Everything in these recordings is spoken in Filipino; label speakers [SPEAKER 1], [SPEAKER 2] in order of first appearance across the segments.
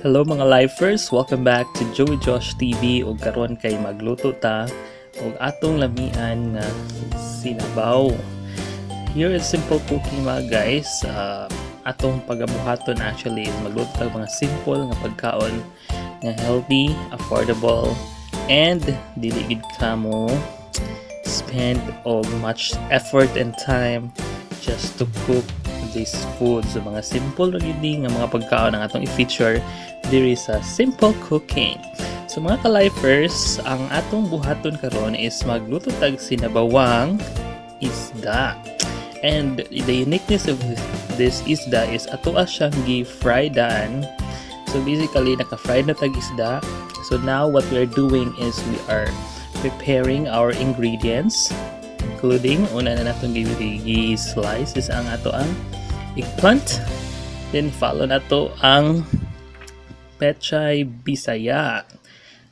[SPEAKER 1] Hello mga lifers! Welcome back to Joey Josh TV ug karon kay magluto ta og atong lamian nga sinabaw. Here is simple cooking mga guys. Atong pagabuhaton actually is magluto ta mga simple nga pagkaon nga healthy, affordable, and dili gid kamo spend og much effort and time just to cook this food. So mga simple ra gid nga mga pagkaon ang atong i-feature diri sa simple cooking. So mga ka-lifers, ang atong buhaton karon is magluto tag sinabawang isda. And the uniqueness of this isda is atoa siyang gi-fry daan. So basically naka-fry na tag isda. So now what we are doing is we are preparing our ingredients, including una na natong gi-slice is ang ato ang eggplant, then follow na to ang pechay bisaya.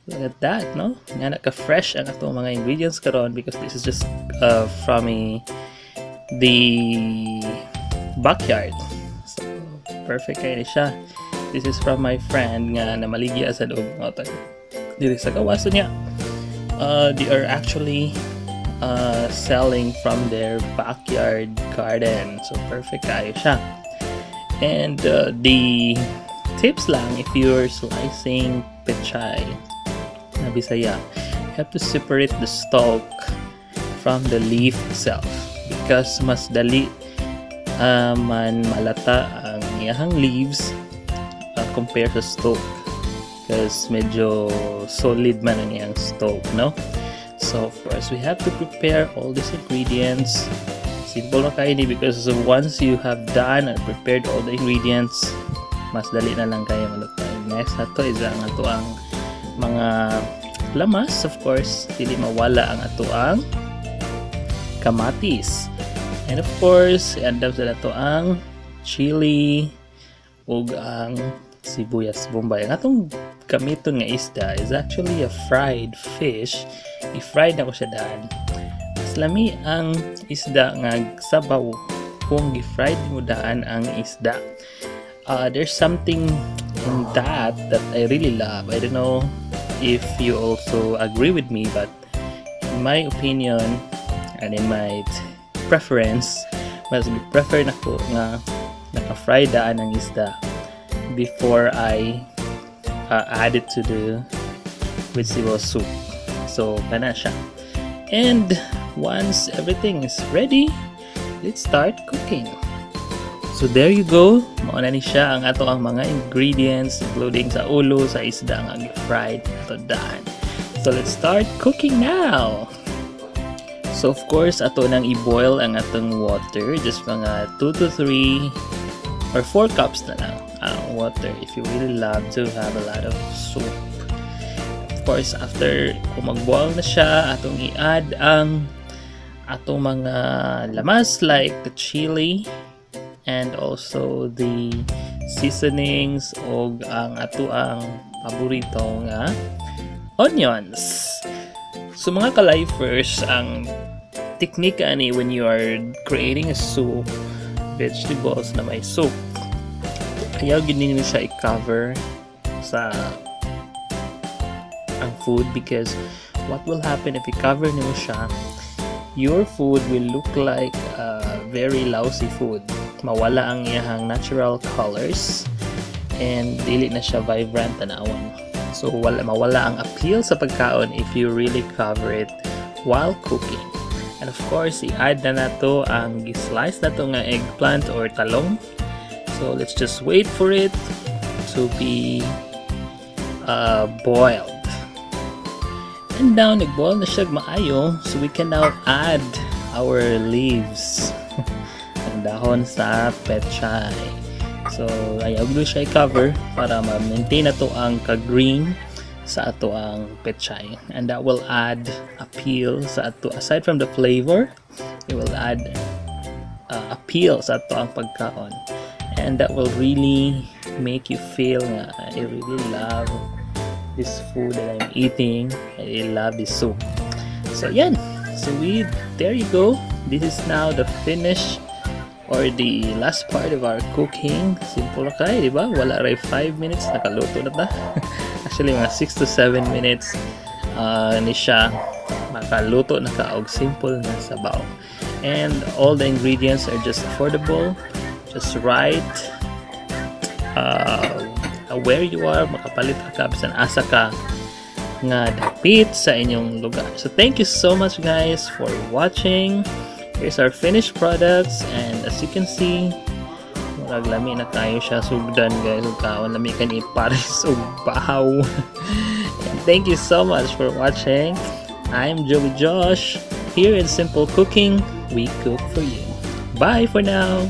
[SPEAKER 1] Look at that, no? Nga naka-fresh ang atong mga ingredients karon because this is just from the backyard. So perfect kay siya. This is from my friend nga namaligya sa loob ng auto. Diri sa kawaso niya. They are actually selling from their backyard garden. So perfect kayo siya. And the tips lang, if you're slicing pechay na bisaya, you have to separate the stalk from the leaf itself because mas dali man malata ang iyahang leaves compare sa stalk because medyo solid man ang iyang stalk, no? So of course we have to prepare all these ingredients. Simple na kayo ni because once you have done and prepared all the ingredients, mas dali na lang kayo malutay. Next na to is ang ato ang mga lamas. Of course, dili mawala ang ato ang kamatis. And of course, andam sa ato ang chili ug ang sibuyas bombay. Ang atong gamiton nga isda is actually a fried fish. I-fried na ko siya daan. Mas lami ang isda nga sabaw kung i-fried mo daan ang isda. There's something in that I really love. I don't know if you also agree with me, but in my opinion and in my preference, mas prefer na ko nga naka-fry daan ang isda before I add it to the vegetable soup. So kana siya. And once everything is ready, let's start cooking. So there you go, mao na ni siya ang ato ang mga ingredients including sa ulo sa isda nga fried to daan. So let's start cooking now. So of course ato nang i-boil ang atong water, just mga 2 to 3 or 4 cups na lang ang water if you really love to have a lot of soup. Of course after kung mag-boil na siya, atong i-add ang atong mga lamas like the chili and also the seasonings og ang ato ang paborito nga onions. So mga ka-lifers, ang technique ani when you are creating a soup, vegetables na may soup, ayaw gini siya i-cover sa ang food because what will happen if you cover nimo siya, your food will look like very lousy food. Mawala ang iyahang natural colors and dili na siya vibrant tanawon. So mawala ang appeal sa pagkaon if you really cover it while cooking. And of course, i-add na nato ang slice na to nga eggplant or talong. So let's just wait for it to be boiled. And now nag-boil na siya maayo, so we can now add our leaves. Ang dahon sa pechay. So ayaw ko siya i-cover para ma-maintain na to ang ka-green sa ato ang pechay. And that will add appeal sa ato. Aside from the flavor, it will add appeal sa ato ang pagkaon. And that will really make you feel nga I really love this food that I'm eating. I really love this soup. So yan. So there you go. This is now the finished or the last part of our cooking. Simple na kay, di ba? Wala ray 5 minutes, nakaluto na ta. Actually, mga 6 to 7 minutes ni siya makaluto na ka og simple na sabaw. And all the ingredients are just affordable, just right. Where you are, makapalit ka bisan asa ka nga dapit sa inyong lugar. So thank you so much guys for watching. Here's our finished products, and as you can see, murag lami na kayo siya sugdan guys. Ug kaon lami kan ipares og bahaw. And thank you so much for watching. I'm Joey Josh. Here in Simple Cooking, we cook for you. Bye for now.